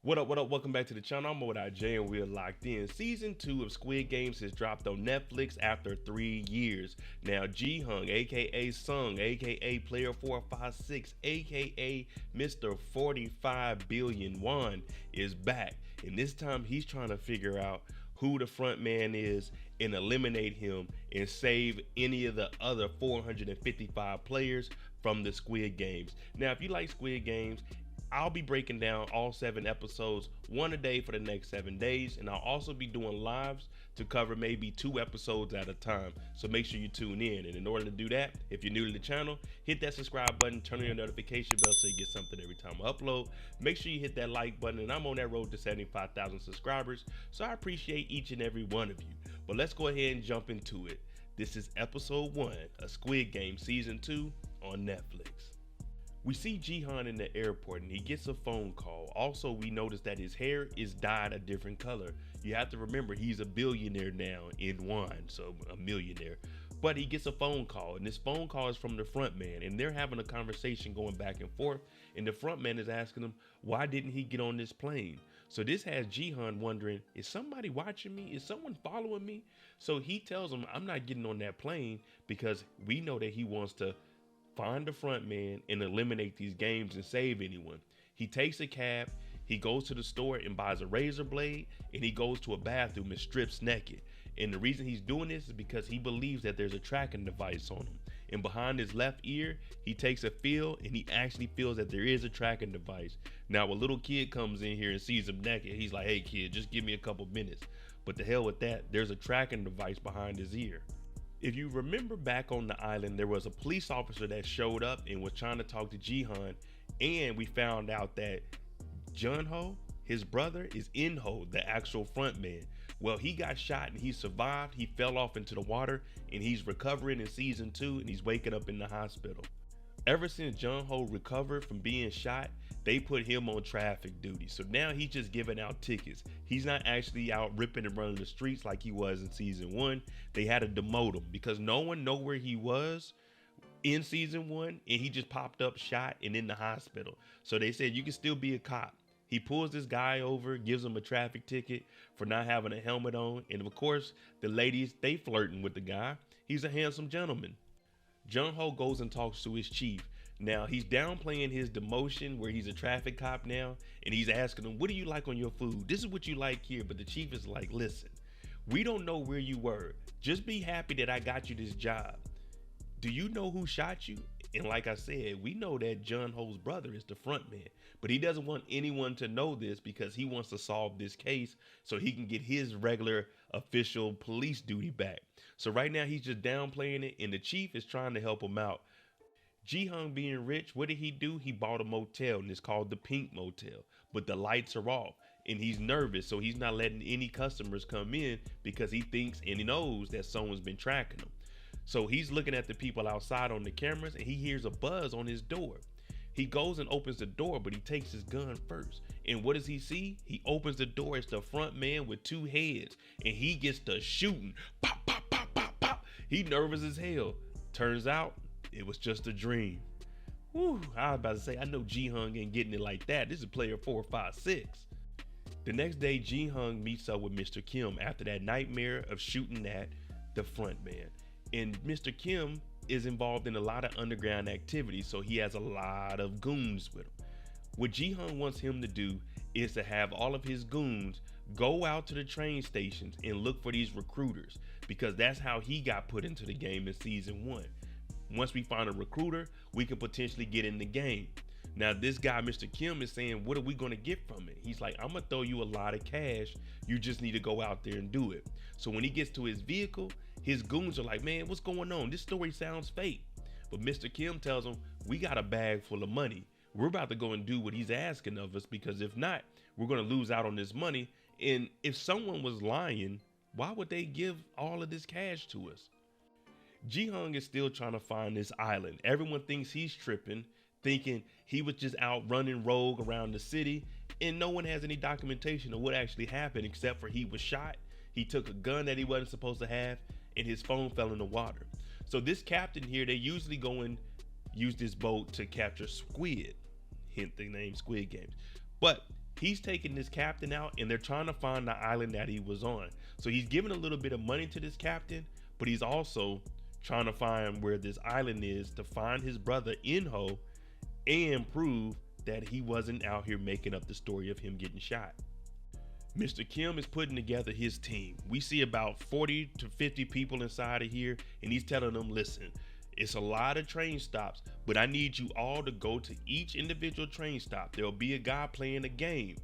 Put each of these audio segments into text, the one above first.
What up, what up? Welcome back to the channel. I'm with Jay and we're locked in. Season 2 of Squid Games has dropped on Netflix after 3 years. Now, Gi-hun, aka Sung, aka Player 456, aka Mr. 45 billion won, is back. And this time he's trying to figure out who the front man is and eliminate him and save any of the other 455 players from the Squid Games. Now, if you like Squid Games, I'll be breaking down all 7 episodes, one a day for the next 7 days, and I'll also be doing lives to cover maybe 2 episodes at a time. So make sure you tune in. And in order to do that, if you're new to the channel, hit that subscribe button, turn on your notification bell so you get something every time I upload. Make sure you hit that like button, and I'm on that road to 75,000 subscribers, so I appreciate each and every one of you. But let's go ahead and jump into it. This is episode 1 of Squid Game season 2 on Netflix. We see Gi-hun in the airport and he gets a phone call. Also, we notice that his hair is dyed a different color. You have to remember he's a billionaire now in wine, so a millionaire. But he gets a phone call, and this phone call is from the front man, and they're having a conversation going back and forth, and the front man is asking him, why didn't he get on this plane? So this has Gi-hun wondering, is somebody watching me? Is someone following me? So he tells him, I'm not getting on that plane because we know that he wants to find the front man and eliminate these games and save anyone. He takes a cab, he goes to the store and buys a razor blade, and he goes to a bathroom and strips naked. And the reason he's doing this is because he believes that there's a tracking device on him. And behind his left ear, he takes a feel and he actually feels that there is a tracking device. Now, a little kid comes in here and sees him naked. He's like, hey kid, just give me a couple minutes. But the hell with that, there's a tracking device behind his ear. If you remember back on the island, there was a police officer that showed up and was trying to talk to Gi-hun, and we found out that Jun-ho, his brother, is In-ho, the actual front man. Well, he got shot and he survived. He fell off into the water and he's recovering in season 2 and he's waking up in the hospital. Ever since Jun-ho recovered from being shot, they put him on traffic duty. So now he's just giving out tickets. He's not actually out ripping and running the streets like he was in season 1. They had to demote him because no one knew where he was in season 1, and he just popped up shot and in the hospital. So they said, you can still be a cop. He pulls this guy over, gives him a traffic ticket for not having a helmet on. And of course, the ladies, they flirting with the guy. He's a handsome gentleman. Jun-ho goes and talks to his chief. Now, he's downplaying his demotion where he's a traffic cop now, and he's asking him, what do you like on your food? This is what you like here. But the chief is like, listen, we don't know where you were. Just be happy that I got you this job. Do you know who shot you? And like I said, we know that Jun-ho's brother is the front man, but he doesn't want anyone to know this because he wants to solve this case so he can get his regular official police duty back. So right now he's just downplaying it, and the chief is trying to help him out. Gi-hun being rich, what did he do? He bought a motel, and it's called the Pink Motel, but the lights are off and he's nervous, so he's not letting any customers come in because he thinks and he knows that someone's been tracking him. So he's looking at the people outside on the cameras and he hears a buzz on his door. He goes and opens the door, but he takes his gun first. And what does he see? He opens the door. It's the front man with 2 heads, and he gets to shooting. Pop, pop, pop, pop, pop. He nervous as hell. Turns out it was just a dream. Whew, I was about to say, I know Gi-hun ain't getting it like that. This is player 456. The next day, Gi-hun meets up with Mr. Kim after that nightmare of shooting at the front man. And Mr. Kim is involved in a lot of underground activities, so he has a lot of goons with him. What Gi-hun wants him to do is to have all of his goons go out to the train stations and look for these recruiters, because that's how he got put into the game in season 1. Once we find a recruiter, we can potentially get in the game. Now this guy, Mr. Kim, is saying, what are we going to get from it? He's like, I'm gonna throw you a lot of cash. You just need to go out there and do it. So when he gets to his vehicle, his goons are like, man, what's going on? This story sounds fake. But Mr. Kim tells him, we got a bag full of money. We're about to go and do what he's asking of us, because if not, we're going to lose out on this money. And if someone was lying, why would they give all of this cash to us? Gi-hun is still trying to find this island. Everyone thinks he's tripping, thinking he was just out running rogue around the city, and no one has any documentation of what actually happened except for he was shot. He took a gun that he wasn't supposed to have, and his phone fell in the water. So this captain here, they usually go and use this boat to capture squid, hint the name Squid Games. But he's taking this captain out and they're trying to find the island that he was on. So he's giving a little bit of money to this captain, but he's also trying to find where this island is to find his brother Jun-ho and prove that he wasn't out here making up the story of him getting shot. Mr. Kim is putting together his team. We see about 40 to 50 people inside of here, and he's telling them, listen, it's a lot of train stops, but I need you all to go to each individual train stop. There'll be a guy playing a game.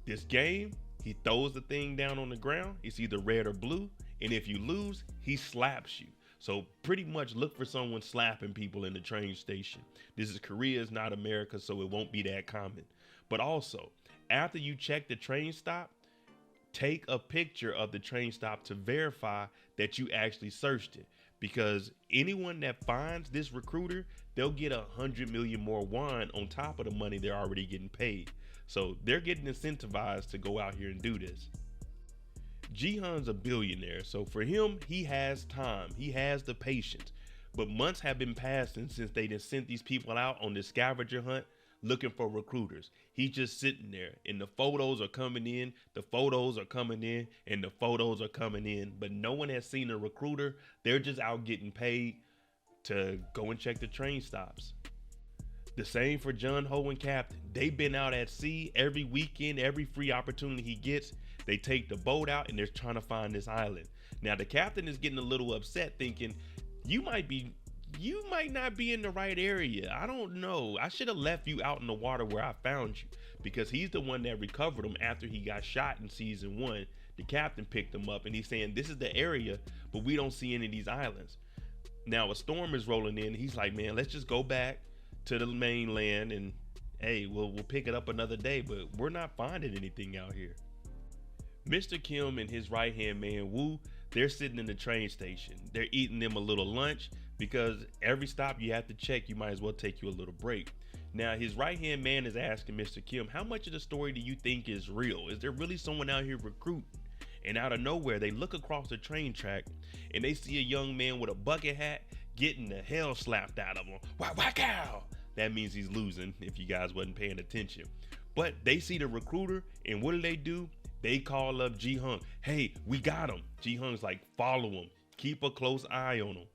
This game, he throws the thing down on the ground. It's either red or blue, and if you lose, he slaps you. So pretty much look for someone slapping people in the train station. This is Korea, it's not America, so it won't be that common. But also, after you check the train stop, take a picture of the train stop to verify that you actually searched it. Because anyone that finds this recruiter, they'll get 100 million more won on top of the money they're already getting paid. So they're getting incentivized to go out here and do this. Ji-hun's a billionaire, so for him, he has time, he has the patience. But months have been passing since they done sent these people out on this scavenger hunt looking for recruiters. He's just sitting there and the photos are coming in, the photos are coming in, and the photos are coming in, but no one has seen a recruiter. They're just out getting paid to go and check the train stops. The same for Jun-ho and Captain. They've been out at sea every weekend, every free opportunity he gets. They take the boat out and they're trying to find this island. Now the captain is getting a little upset thinking, you might not be in the right area. I don't know. I should have left you out in the water where I found you, because he's the one that recovered him after he got shot in season 1. The captain picked him up and he's saying, this is the area, but we don't see any of these islands. Now a storm is rolling in. He's like, man, let's just go back to the mainland and hey, we'll pick it up another day, but we're not finding anything out here. Mr. Kim and his right-hand man, Woo, they're sitting in the train station. They're eating them a little lunch because every stop you have to check, you might as well take you a little break. Now, his right-hand man is asking Mr. Kim, how much of the story do you think is real? Is there really someone out here recruiting? And out of nowhere, they look across the train track and they see a young man with a bucket hat getting the hell slapped out of him. Whack-ow! That means he's losing, if you guys wasn't paying attention. But they see the recruiter, and what do? They call up Ji-hun. Hey, we got him. Ji-hun's like, follow him. Keep a close eye on him.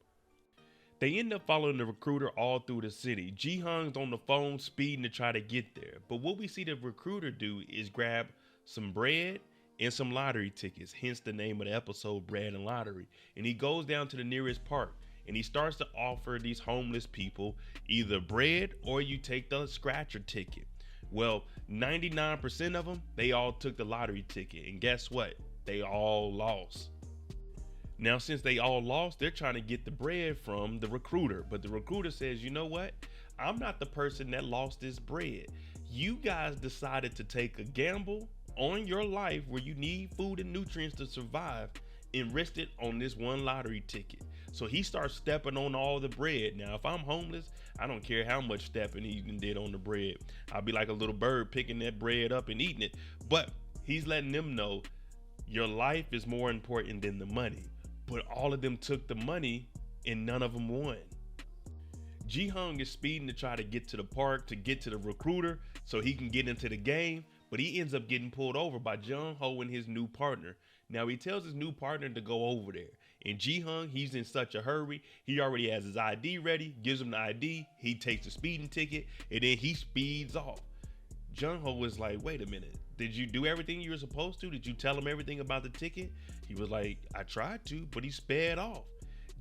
They end up following the recruiter all through the city. Ji-hun's on the phone speeding to try to get there. But what we see the recruiter do is grab some bread and some lottery tickets, hence the name of the episode, Bread and Lottery. And he goes down to the nearest park and he starts to offer these homeless people either bread or you take the scratcher ticket. Well, 99% of them, they all took the lottery ticket, and guess what? They all lost. Now, since they all lost, they're trying to get the bread from the recruiter, but the recruiter says, you know what? I'm not the person that lost this bread. You guys decided to take a gamble on your life where you need food and nutrients to survive and risked it on this one lottery ticket. So he starts stepping on all the bread. Now, if I'm homeless, I don't care how much stepping he did on the bread. I'll be like a little bird picking that bread up and eating it. But he's letting them know your life is more important than the money. But all of them took the money and none of them won. Ji-hun is speeding to try to get to the park to get to the recruiter so he can get into the game. But he ends up getting pulled over by Jun-ho and his new partner. Now he tells his new partner to go over there. And Ji-hun, he's in such a hurry. He already has his ID ready, gives him the ID. He takes the speeding ticket and then he speeds off. Jun-ho was like, wait a minute. Did you do everything you were supposed to? Did you tell him everything about the ticket? He was like, I tried to, but he sped off.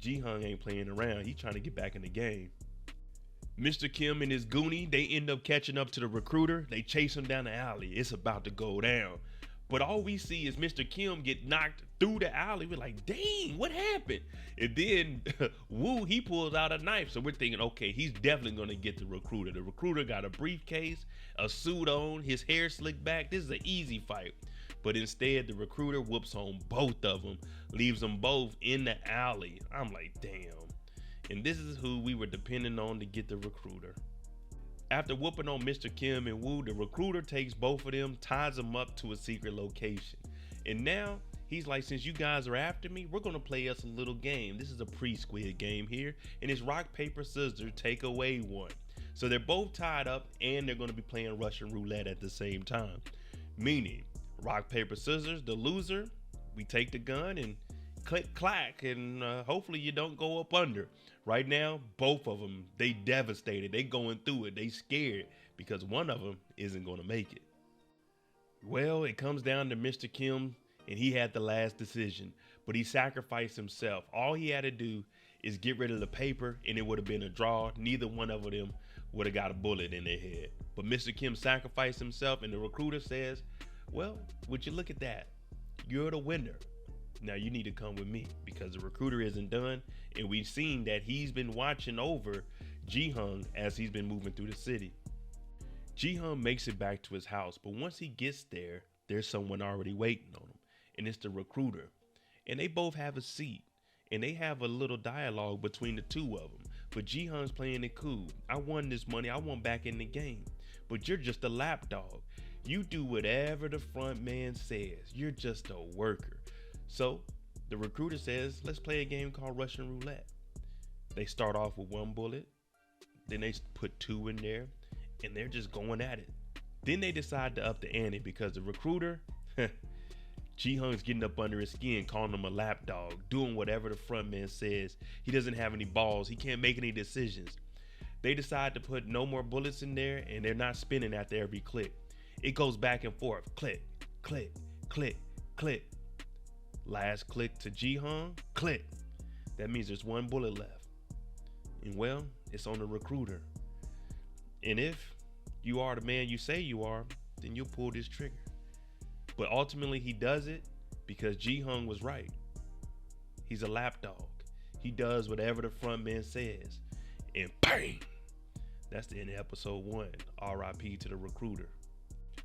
Ji-hun ain't playing around. He's trying to get back in the game. Mr. Kim and his goonie, they end up catching up to the recruiter. They chase him down the alley. It's about to go down. But all we see is Mr. Kim get knocked through the alley. We're like, dang, what happened? And then Woo, he pulls out a knife. So we're thinking, okay, he's definitely going to get the recruiter. The recruiter got a briefcase, a suit on, his hair slicked back. This is an easy fight. But instead, the recruiter whoops on both of them, leaves them both in the alley. I'm like, damn. And this is who we were depending on to get the recruiter. After whooping on Mr. Kim and Woo, the recruiter takes both of them, ties them up to a secret location. And now He's like, since you guys are after me, we're gonna play us a little game. This is a pre-Squid Game here, and it's rock, paper, scissors, take away one. So they're both tied up, and they're gonna be playing Russian roulette at the same time. Meaning, rock, paper, scissors, the loser, we take the gun and click, clack, and hopefully you don't go up under. Right now, both of them, they devastated. They going through it. They scared because one of them isn't gonna make it. Well, it comes down to Mr. Kim, and he had the last decision, but he sacrificed himself. All he had to do is get rid of the paper, and it would have been a draw. Neither one of them would have got a bullet in their head. But Mr. Kim sacrificed himself, and the recruiter says, well, would you look at that? You're the winner. Now you need to come with me, because the recruiter isn't done, and we've seen that he's been watching over Gi-hun as he's been moving through the city. Gi-hun makes it back to his house, but once he gets there, there's someone already waiting on him, and it's the recruiter. And they both have a seat, and they have a little dialogue between the two of them. But Gi-hun's playing it cool. I won this money, I want back in the game. But you're just a lapdog. You do whatever the front man says. You're just a worker. So the recruiter says, let's play a game called Russian roulette. They start off with one bullet, then they put two in there, and they're just going at it. Then they decide to up the ante because the recruiter, Gi-hun's getting up under his skin, calling him a lapdog, doing whatever the front man says. He doesn't have any balls. He can't make any decisions. They decide to put no more bullets in there, and they're not spinning after every click. It goes back and forth. Click, click, click, click. Last click to Gi-hun, click. That means there's one bullet left. And well, it's on the recruiter. And if you are the man you say you are, then you'll pull this trigger. But ultimately he does it because Gi-hun was right. He's a lapdog. He does whatever the front man says. And bang! That's the end of episode 1. RIP to the recruiter.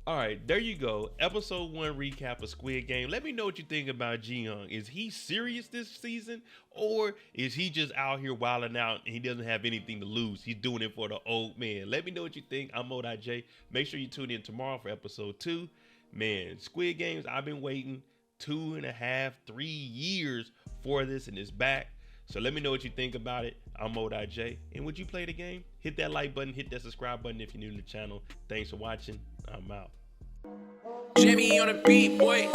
All right, there you go. Episode 1 recap of Squid Game. Let me know what you think about Gi-hun. Is he serious this season? Or is he just out here wilding out and he doesn't have anything to lose? He's doing it for the old man. Let me know what you think. I'm Mo.J. Make sure you tune in tomorrow for episode 2. Man, Squid Games, I've been waiting 2.5, 3 years for this, and it's back. So let me know what you think about it. I'm Mo.J. And would you play the game? Hit that like button, hit that subscribe button if you're new to the channel. Thanks for watching. I'm out. Jimmy on the beat, boy.